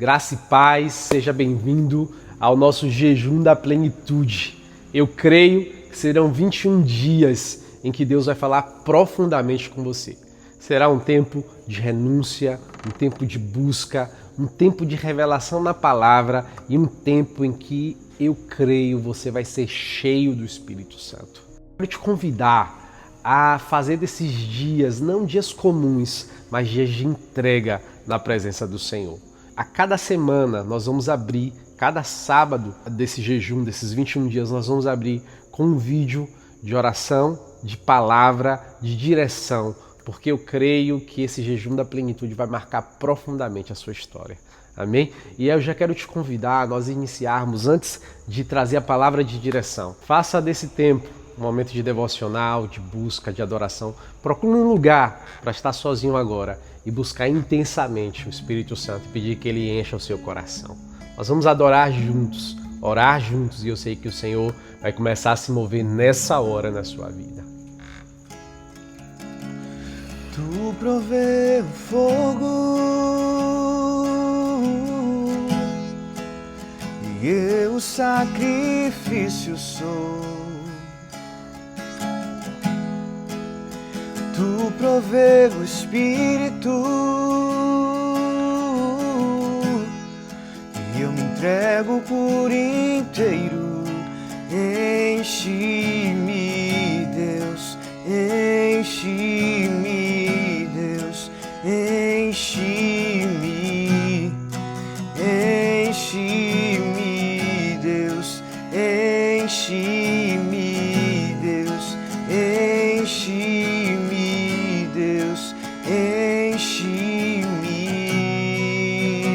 Graça e paz, seja bem-vindo ao nosso jejum da plenitude. Eu creio que serão 21 dias em que Deus vai falar profundamente com você. Será um tempo de renúncia, um tempo de busca, um tempo de revelação na palavra e um tempo em que eu creio você vai ser cheio do Espírito Santo. Quero te convidar a fazer desses dias, não dias comuns, mas dias de entrega na presença do Senhor. A cada semana nós vamos abrir, cada sábado desse jejum, desses 21 dias, nós vamos abrir com um vídeo de oração, de palavra, de direção, porque eu creio que esse jejum da plenitude vai marcar profundamente a sua história. Amém? E eu já quero te convidar a nós iniciarmos, antes de trazer a palavra de direção. Faça desse tempo um momento de devocional, de busca, de adoração. Procure um lugar para estar sozinho agora e buscar intensamente o Espírito Santo e pedir que Ele encha o seu coração. Nós vamos adorar juntos, orar juntos, e eu sei que o Senhor vai começar a se mover nessa hora na sua vida. Tu provê o fogo e eu o sacrifício sou. Tu provê o Espírito e eu me entrego por inteiro. Enche-me, Deus, enche-me, Deus, enche-me, enche-me, Deus, enche-me, Deus, enche-me, Deus, enche-me.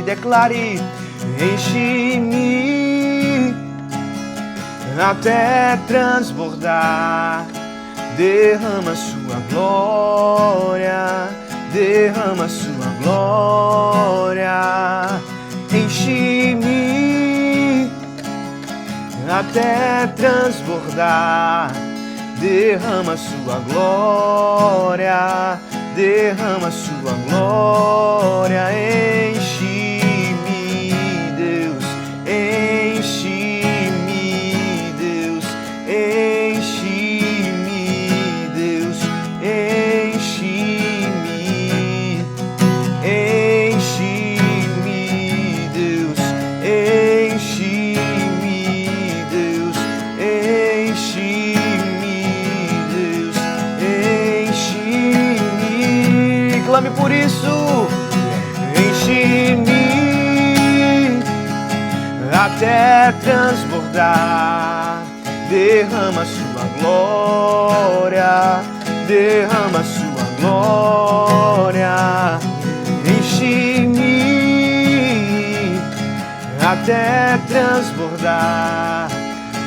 Declare: enche-me até transbordar. Derrama sua glória, derrama sua glória. Enche-me até transbordar. Derrama sua glória, derrama sua glória. Enche-me, Deus, enche-me, Deus, enche-me, Deus, enche-me, enche-me, Deus, enche-me, Deus, enche-me, Deus, enche-me. Clame por isso. Enche-me até transbordar. Derrama sua glória, derrama sua glória. Enche-me até transbordar.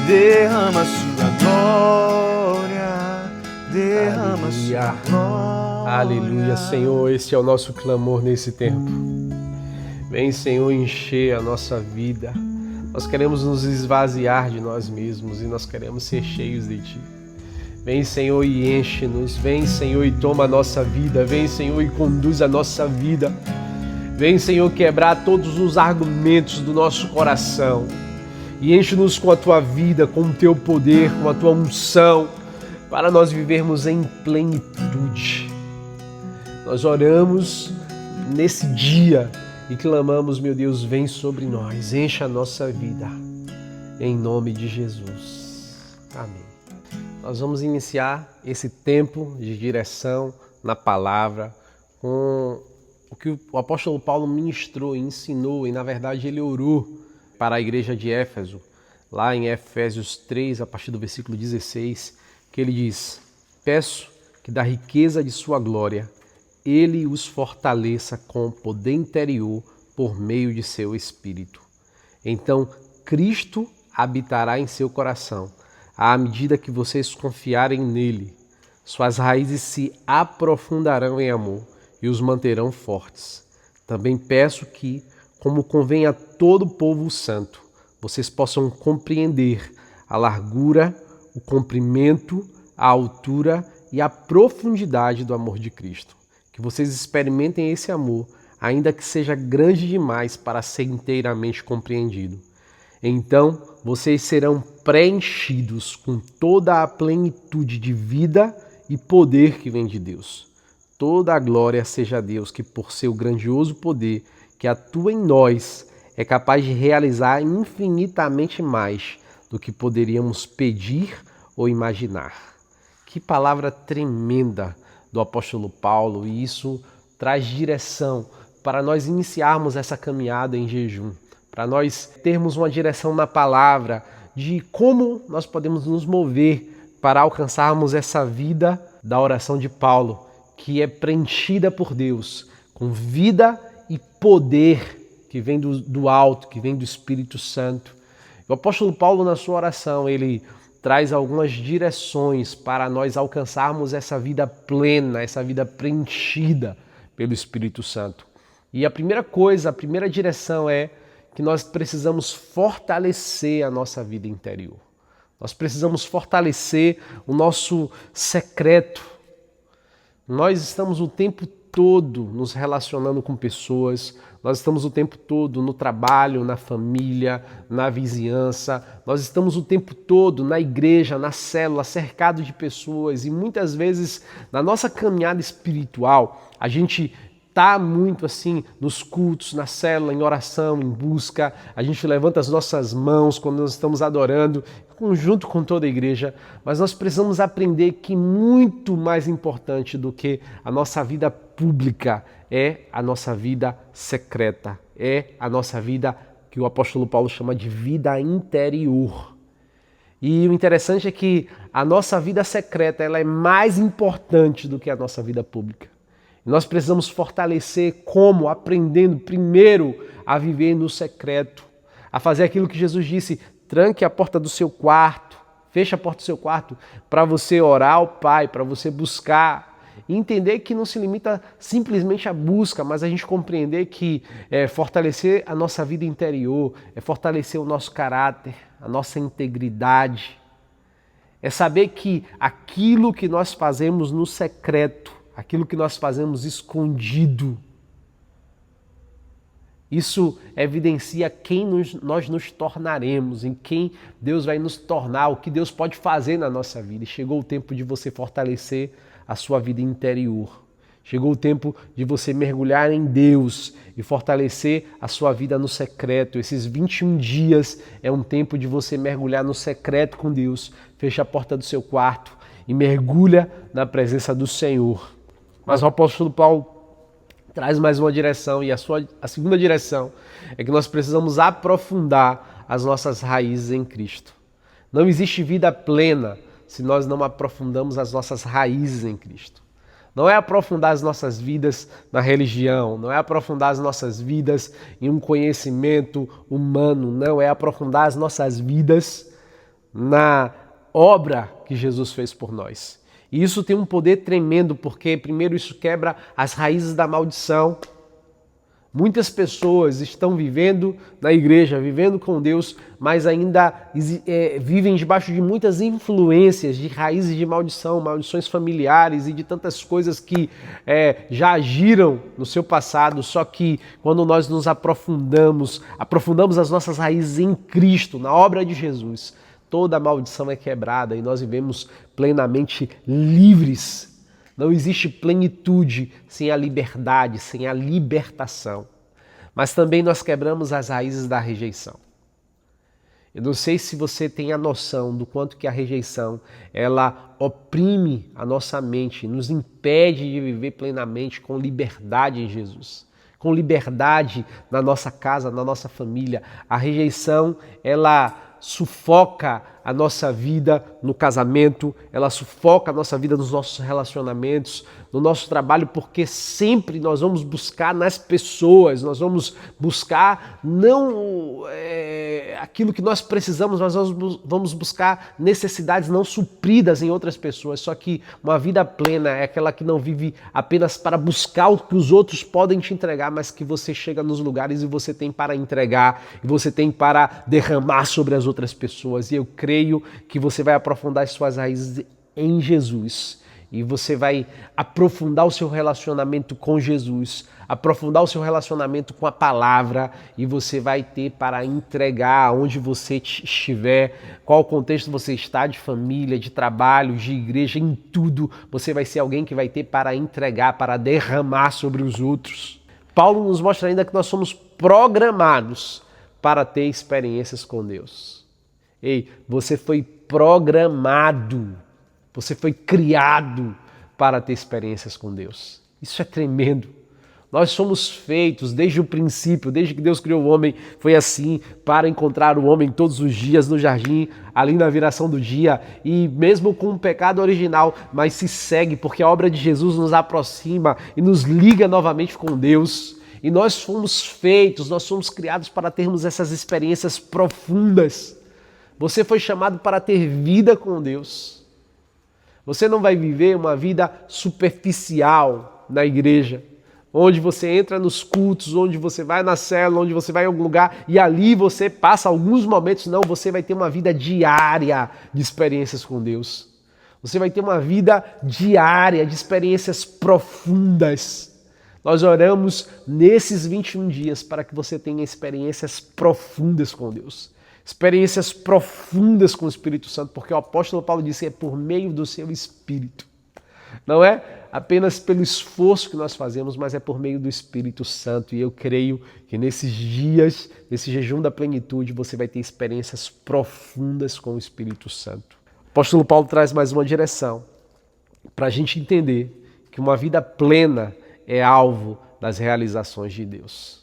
Derrama sua glória, derrama sua glória. Aleluia, Senhor, esse é o nosso clamor nesse tempo. Vem, Senhor, encher a nossa vida. Nós queremos nos esvaziar de nós mesmos e nós queremos ser cheios de Ti. Vem, Senhor, e enche-nos. Vem, Senhor, e toma a nossa vida. Vem, Senhor, e conduz a nossa vida. Vem, Senhor, quebrar todos os argumentos do nosso coração. E enche-nos com a Tua vida, com o Teu poder, com a Tua unção, para nós vivermos em plenitude. Nós oramos nesse dia e clamamos, meu Deus, vem sobre nós, encha a nossa vida, em nome de Jesus. Amém. Nós vamos iniciar esse tempo de direção na palavra com o que o apóstolo Paulo ministrou e ensinou, e na verdade ele orou para a igreja de Éfeso, lá em Efésios 3, a partir do versículo 16, que ele diz: peço que da riqueza de sua glória Ele os fortaleça com poder interior por meio de seu Espírito. Então Cristo habitará em seu coração, à medida que vocês confiarem nele. Suas raízes se aprofundarão em amor e os manterão fortes. Também peço que, como convém a todo o povo santo, vocês possam compreender a largura, o comprimento, a altura e a profundidade do amor de Cristo. Que vocês experimentem esse amor ainda que seja grande demais para ser inteiramente compreendido. Então, vocês serão preenchidos com toda a plenitude de vida e poder que vem de Deus. Toda a glória seja a Deus, que por seu grandioso poder que atua em nós, é capaz de realizar infinitamente mais do que poderíamos pedir ou imaginar. Que palavra tremenda do apóstolo Paulo, e isso traz direção para nós iniciarmos essa caminhada em jejum, para nós termos uma direção na palavra de como nós podemos nos mover para alcançarmos essa vida da oração de Paulo, que é preenchida por Deus, com vida e poder que vem do alto, que vem do Espírito Santo. O apóstolo Paulo, na sua oração, ele traz algumas direções para nós alcançarmos essa vida plena, essa vida preenchida pelo Espírito Santo. E a primeira coisa, a primeira direção é que nós precisamos fortalecer a nossa vida interior. Nós precisamos fortalecer o nosso secreto. Nós estamos o tempo todo nos relacionando com pessoas, nós estamos o tempo todo no trabalho, na família, na vizinhança, nós estamos o tempo todo na igreja, na célula, cercado de pessoas, e muitas vezes na nossa caminhada espiritual a gente está muito assim nos cultos, na célula, em oração, em busca, a gente levanta as nossas mãos quando nós estamos adorando, junto com toda a igreja, mas nós precisamos aprender que muito mais importante do que a nossa vida pública é a nossa vida secreta, é a nossa vida que o apóstolo Paulo chama de vida interior. E o interessante é que a nossa vida secreta ela é mais importante do que a nossa vida pública. Nós precisamos fortalecer como? Aprendendo primeiro a viver no secreto, a fazer aquilo que Jesus disse: tranque a porta do seu quarto, feche a porta do seu quarto para você orar ao Pai, para você buscar. E entender que não se limita simplesmente à busca, mas a gente compreender que fortalecer a nossa vida interior, é fortalecer o nosso caráter, a nossa integridade. É saber que aquilo que nós fazemos no secreto, aquilo que nós fazemos escondido, isso evidencia quem nós nos tornaremos, em quem Deus vai nos tornar, o que Deus pode fazer na nossa vida. E chegou o tempo de você fortalecer a sua vida interior. Chegou o tempo de você mergulhar em Deus e fortalecer a sua vida no secreto. Esses 21 dias é um tempo de você mergulhar no secreto com Deus. Fecha a porta do seu quarto e mergulha na presença do Senhor. Mas o apóstolo Paulo traz mais uma direção, e a segunda direção é que nós precisamos aprofundar as nossas raízes em Cristo. Não existe vida plena se nós não aprofundamos as nossas raízes em Cristo. Não é aprofundar as nossas vidas na religião, não é aprofundar as nossas vidas em um conhecimento humano, não, é aprofundar as nossas vidas na obra que Jesus fez por nós. E isso tem um poder tremendo, porque primeiro isso quebra as raízes da maldição. Muitas pessoas estão vivendo na igreja, vivendo com Deus, mas ainda vivem debaixo de muitas influências, de raízes de maldição, maldições familiares e de tantas coisas que já agiram no seu passado. Só que quando nós nos aprofundamos as nossas raízes em Cristo, na obra de Jesus, toda a maldição é quebrada e nós vivemos plenamente livres. Não existe plenitude sem a liberdade, sem a libertação. Mas também nós quebramos as raízes da rejeição. Eu não sei se você tem a noção do quanto que a rejeição, ela oprime a nossa mente, nos impede de viver plenamente com liberdade em Jesus. Com liberdade na nossa casa, na nossa família. A rejeição, ela sufoca a nossa vida no casamento, ela sufoca a nossa vida nos nossos relacionamentos, no nosso trabalho, porque sempre nós vamos buscar nas pessoas, nós vamos buscar não aquilo que nós precisamos, mas nós vamos buscar necessidades não supridas em outras pessoas. Só que uma vida plena é aquela que não vive apenas para buscar o que os outros podem te entregar, mas que você chega nos lugares e você tem para entregar, e você tem para derramar sobre as outras pessoas. E eu creio que você vai aprofundar as suas raízes em Jesus. e você vai aprofundar o seu relacionamento com Jesus, aprofundar o seu relacionamento com a palavra, e você vai ter para entregar onde você estiver, qual contexto você está, de família, de trabalho, de igreja, em tudo. Você vai ser alguém que vai ter para entregar, para derramar sobre os outros. Paulo nos mostra ainda que nós somos programados para ter experiências com Deus. Ei, você foi programado, você foi criado para ter experiências com Deus. Isso é tremendo. Nós somos feitos desde o princípio, desde que Deus criou o homem, foi assim, para encontrar o homem todos os dias no jardim, ali na viração do dia, e mesmo com o pecado original, mas se segue, porque a obra de Jesus nos aproxima e nos liga novamente com Deus. E nós fomos feitos, nós somos criados para termos essas experiências profundas. Você foi chamado para ter vida com Deus. Você não vai viver uma vida superficial na igreja, onde você entra nos cultos, onde você vai na célula, onde você vai em algum lugar e ali você passa alguns momentos. Não, você vai ter uma vida diária de experiências com Deus. Você vai ter uma vida diária de experiências profundas. Nós oramos nesses 21 dias para que você tenha experiências profundas com Deus. Experiências profundas com o Espírito Santo, porque o apóstolo Paulo disse que é por meio do seu Espírito. Não é apenas pelo esforço que nós fazemos, mas é por meio do Espírito Santo. E eu creio que nesses dias, nesse jejum da plenitude, você vai ter experiências profundas com o Espírito Santo. O apóstolo Paulo traz mais uma direção para a gente entender que uma vida plena é alvo das realizações de Deus.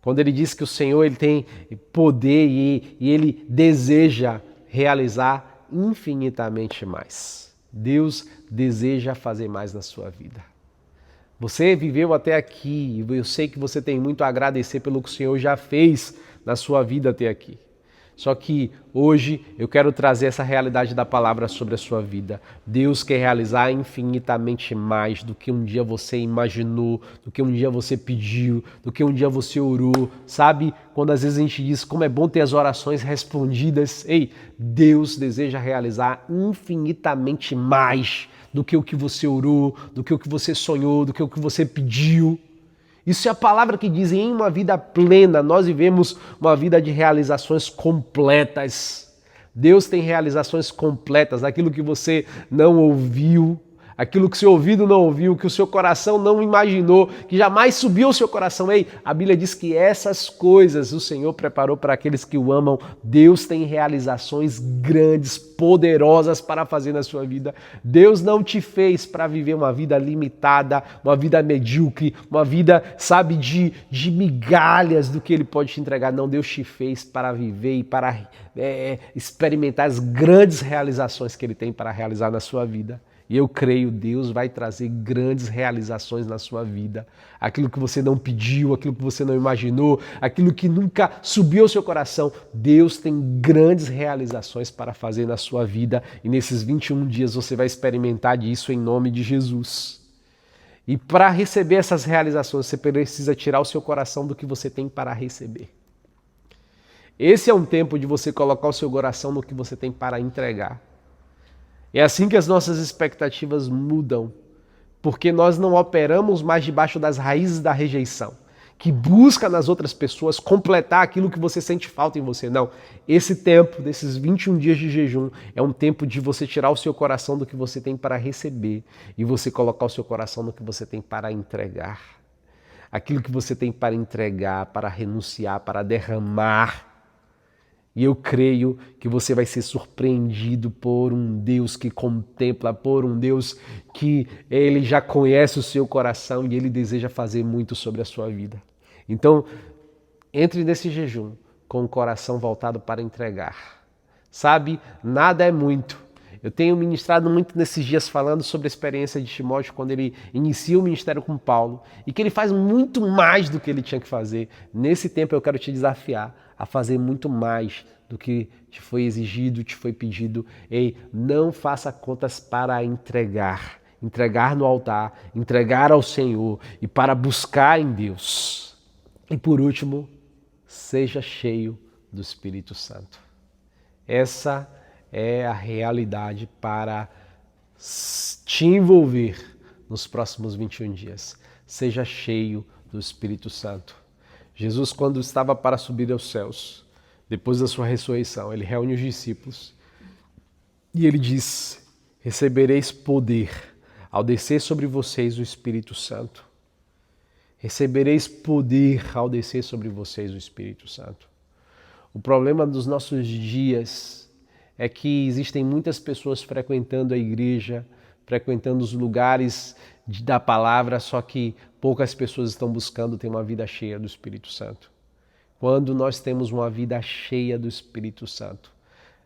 Quando ele diz que o Senhor ele tem poder e ele deseja realizar infinitamente mais. Deus deseja fazer mais na sua vida. Você viveu até aqui e eu sei que você tem muito a agradecer pelo que o Senhor já fez na sua vida até aqui. Só que hoje eu quero trazer essa realidade da palavra sobre a sua vida. Deus quer realizar infinitamente mais do que um dia você imaginou, do que um dia você pediu, do que um dia você orou. Sabe, quando às vezes a gente diz como é bom ter as orações respondidas. Ei, Deus deseja realizar infinitamente mais do que o que você orou, do que o que você sonhou, do que o que você pediu. Isso é a palavra que diz: em uma vida plena, nós vivemos uma vida de realizações completas. Deus tem realizações completas, aquilo que você não ouviu, aquilo que seu ouvido não ouviu, que o seu coração não imaginou, que jamais subiu ao seu coração. Ei, a Bíblia diz que essas coisas o Senhor preparou para aqueles que o amam. Deus tem realizações grandes, poderosas para fazer na sua vida. Deus não te fez para viver uma vida limitada, uma vida medíocre, uma vida, sabe, de migalhas do que Ele pode te entregar. Não, Deus te fez para viver e para experimentar as grandes realizações que Ele tem para realizar na sua vida. E eu creio, Deus vai trazer grandes realizações na sua vida. Aquilo que você não pediu, aquilo que você não imaginou, aquilo que nunca subiu ao seu coração. Deus tem grandes realizações para fazer na sua vida. E nesses 21 dias você vai experimentar disso em nome de Jesus. E para receber essas realizações, você precisa tirar o seu coração do que você tem para receber. Esse é um tempo de você colocar o seu coração no que você tem para entregar. É assim que as nossas expectativas mudam, porque nós não operamos mais debaixo das raízes da rejeição, que busca nas outras pessoas completar aquilo que você sente falta em você. Não, esse tempo, desses 21 dias de jejum, é um tempo de você tirar o seu coração do que você tem para receber e você colocar o seu coração no que você tem para entregar. Aquilo que você tem para entregar, para renunciar, para derramar. E eu creio que você vai ser surpreendido por um Deus que contempla, por um Deus que Ele já conhece o seu coração e Ele deseja fazer muito sobre a sua vida. Então, entre nesse jejum com o coração voltado para entregar. Sabe, nada é muito. Eu tenho ministrado muito nesses dias falando sobre a experiência de Timóteo quando ele inicia o ministério com Paulo e que ele faz muito mais do que ele tinha que fazer. Nesse tempo eu quero te desafiar a fazer muito mais do que te foi exigido, te foi pedido. Ei, não faça contas para entregar. Entregar no altar, entregar ao Senhor e para buscar em Deus. E por último, seja cheio do Espírito Santo. Essa é a realidade para te envolver nos próximos 21 dias. Seja cheio do Espírito Santo. Jesus, quando estava para subir aos céus, depois da sua ressurreição, ele reúne os discípulos e ele diz: recebereis poder ao descer sobre vocês o Espírito Santo. Recebereis poder ao descer sobre vocês o Espírito Santo. O problema dos nossos dias é que existem muitas pessoas frequentando a igreja, frequentando os lugares da palavra, só que poucas pessoas estão buscando ter uma vida cheia do Espírito Santo. Quando nós temos uma vida cheia do Espírito Santo,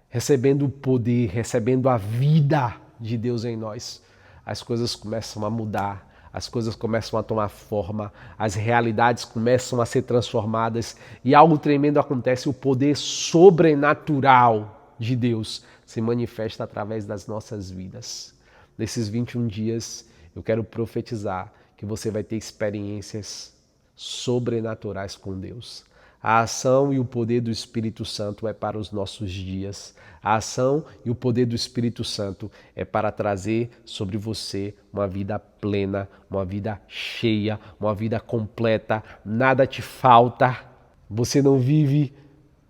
recebendo o poder, recebendo a vida de Deus em nós, as coisas começam a mudar, as coisas começam a tomar forma, as realidades começam a ser transformadas e algo tremendo acontece, o poder sobrenatural de Deus se manifesta através das nossas vidas. Nesses 21 dias, eu quero profetizar que você vai ter experiências sobrenaturais com Deus. A ação e o poder do Espírito Santo é para os nossos dias. A ação e o poder do Espírito Santo é para trazer sobre você uma vida plena, uma vida cheia, uma vida completa. Nada te falta. Você não vive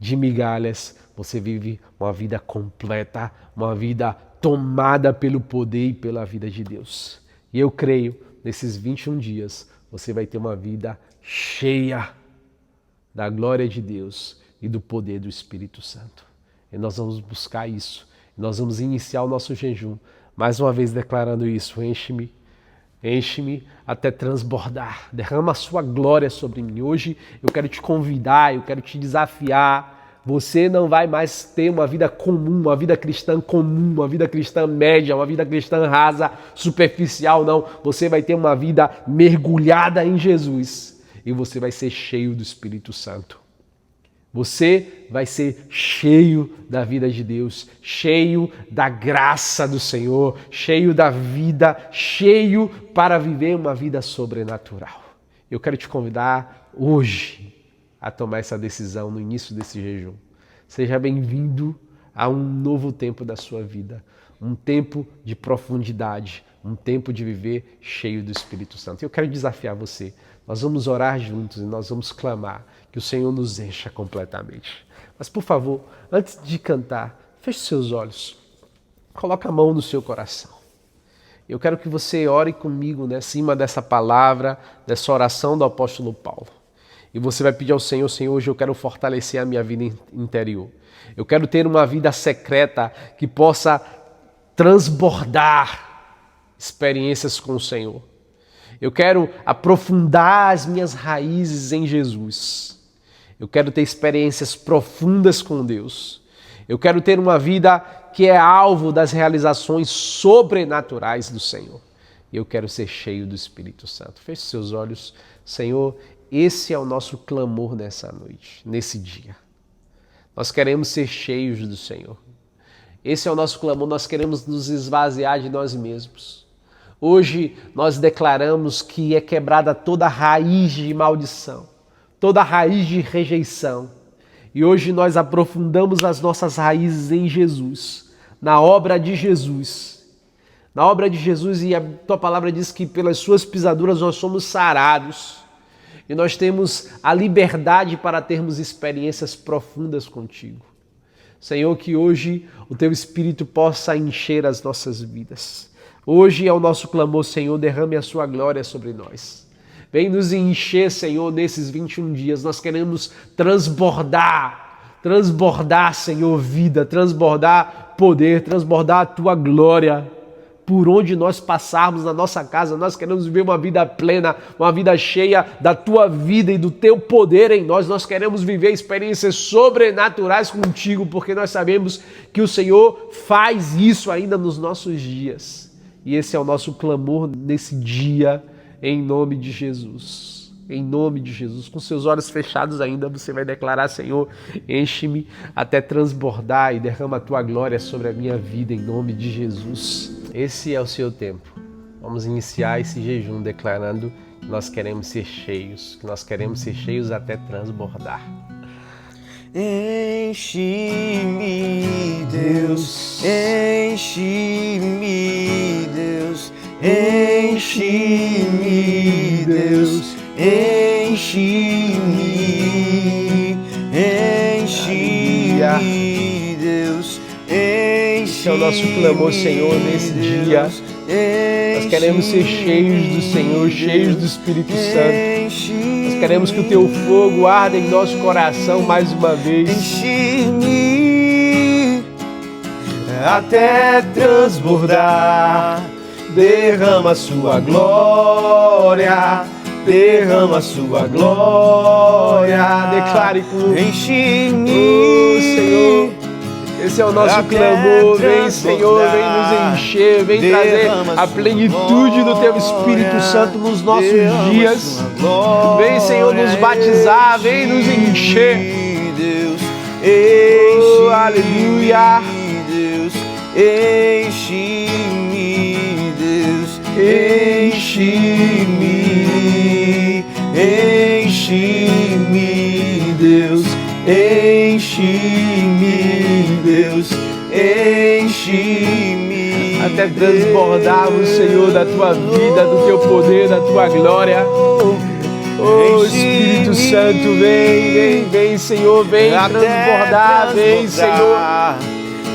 de migalhas, você vive uma vida completa, uma vida tomada pelo poder e pela vida de Deus. E eu creio, nesses 21 dias, você vai ter uma vida cheia da glória de Deus e do poder do Espírito Santo. E nós vamos buscar isso. Nós vamos iniciar o nosso jejum, mais uma vez declarando isso: enche-me até transbordar. Derrama a sua glória sobre mim. Hoje eu quero te convidar, eu quero te desafiar. Você não vai mais ter uma vida comum, uma vida cristã comum, uma vida cristã média, uma vida cristã rasa, superficial, não. Você vai ter uma vida mergulhada em Jesus. E você vai ser cheio do Espírito Santo. Você vai ser cheio da vida de Deus, cheio da graça do Senhor, cheio da vida, cheio para viver uma vida sobrenatural. Eu quero te convidar hoje a tomar essa decisão no início desse jejum. Seja bem-vindo a um novo tempo da sua vida, um tempo de profundidade, um tempo de viver cheio do Espírito Santo. Eu quero desafiar você. Nós vamos orar juntos e nós vamos clamar que o Senhor nos encha completamente. Mas, por favor, antes de cantar, feche seus olhos. Coloque a mão no seu coração. Eu quero que você ore comigo, né, acima dessa palavra, dessa oração do apóstolo Paulo. E você vai pedir ao Senhor: Senhor, hoje eu quero fortalecer a minha vida interior. Eu quero ter uma vida secreta que possa transbordar experiências com o Senhor. Eu quero aprofundar as minhas raízes em Jesus. Eu quero ter experiências profundas com Deus. Eu quero ter uma vida que é alvo das realizações sobrenaturais do Senhor. E eu quero ser cheio do Espírito Santo. Feche seus olhos. Senhor, esse é o nosso clamor nessa noite, nesse dia. Nós queremos ser cheios do Senhor. Esse é o nosso clamor, nós queremos nos esvaziar de nós mesmos. Hoje nós declaramos que é quebrada toda raiz de maldição, toda raiz de rejeição. E hoje nós aprofundamos as nossas raízes em Jesus, na obra de Jesus. Na obra de Jesus, e a tua palavra diz que pelas suas pisaduras nós somos sarados. E nós temos a liberdade para termos experiências profundas contigo. Senhor, que hoje o teu Espírito possa encher as nossas vidas. Hoje é o nosso clamor, Senhor, derrame a sua glória sobre nós. Vem nos encher, Senhor, nesses 21 dias. Nós queremos transbordar, Senhor, vida, transbordar poder, transbordar a tua glória. Por onde nós passarmos na nossa casa, nós queremos viver uma vida plena, uma vida cheia da tua vida e do teu poder em nós. Nós queremos viver experiências sobrenaturais contigo, porque nós sabemos que o Senhor faz isso ainda nos nossos dias. E esse é o nosso clamor nesse dia, em nome de Jesus. Em nome de Jesus, com seus olhos fechados ainda, você vai declarar: Senhor, enche-me até transbordar e derrama a tua glória sobre a minha vida, em nome de Jesus. Esse é o seu tempo. Vamos iniciar esse jejum declarando que nós queremos ser cheios, que nós queremos ser cheios até transbordar. Enche-me, Deus, enche-me. enche-me, Deus, enche-me, enche-me, Deus, enche-me. Esse é o nosso clamor, Senhor, nesse dia. Nós queremos ser cheios do Senhor, cheios do Espírito Santo. Nós queremos que o Teu fogo arda em nosso coração mais uma vez. Enche-me até transbordar. Derrama a Sua glória, derrama a Sua glória. Declare com Enche-me, Senhor. Esse é o nosso clamor. Vem, Senhor, vem nos encher, vem trazer a plenitude do Teu Espírito Santo nos nossos dias. Vem, Senhor, nos batizar, vem nos encher. Deus, Oh, aleluia. Deus, enche-me, Deus, enche-me, enche-me, Deus, enche-me, Deus, enche-me, até transbordarmos, Senhor, da Tua vida, do Teu poder, da Tua glória. Oh, Espírito Santo, vem, vem, Senhor, vem transbordar, vem, Senhor.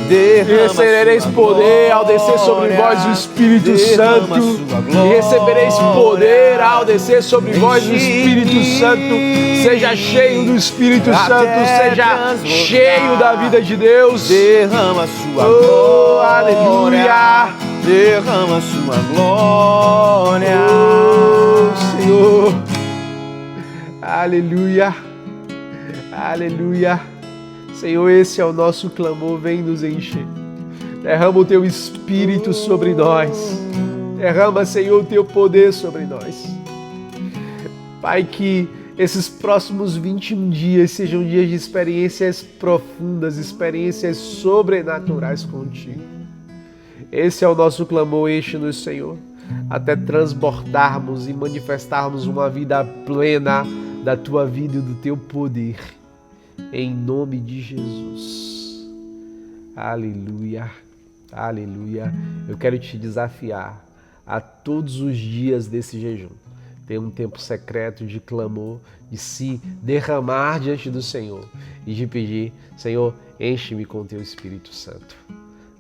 E recebereis poder ao descer sobre vós o Espírito Santo. E recebereis poder ao descer sobre vós o Espírito Santo. Seja cheio do Espírito Santo, seja cheio da vida de Deus. Derrama a Sua glória, aleluia. Derrama a Sua glória, oh, Senhor. Aleluia, aleluia. Senhor, esse é o nosso clamor, vem nos encher. Derrama o Teu Espírito sobre nós. Derrama, Senhor, o Teu poder sobre nós. Pai, que esses próximos 21 dias sejam dias de experiências profundas, experiências sobrenaturais contigo. Esse é o nosso clamor, enche-nos, Senhor, até transbordarmos e manifestarmos uma vida plena da Tua vida e do Teu poder. Em nome de Jesus. Aleluia, aleluia. Eu quero te desafiar a todos os dias desse jejum ter um tempo secreto de clamor, de se derramar diante do Senhor e de pedir: Senhor, enche-me com o Teu Espírito Santo.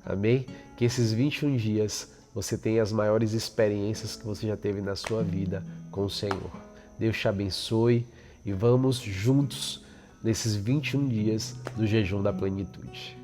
Amém? Que esses 21 dias você tenha as maiores experiências que você já teve na sua vida com o Senhor. Deus te abençoe e vamos juntos nesses 21 dias do jejum da plenitude.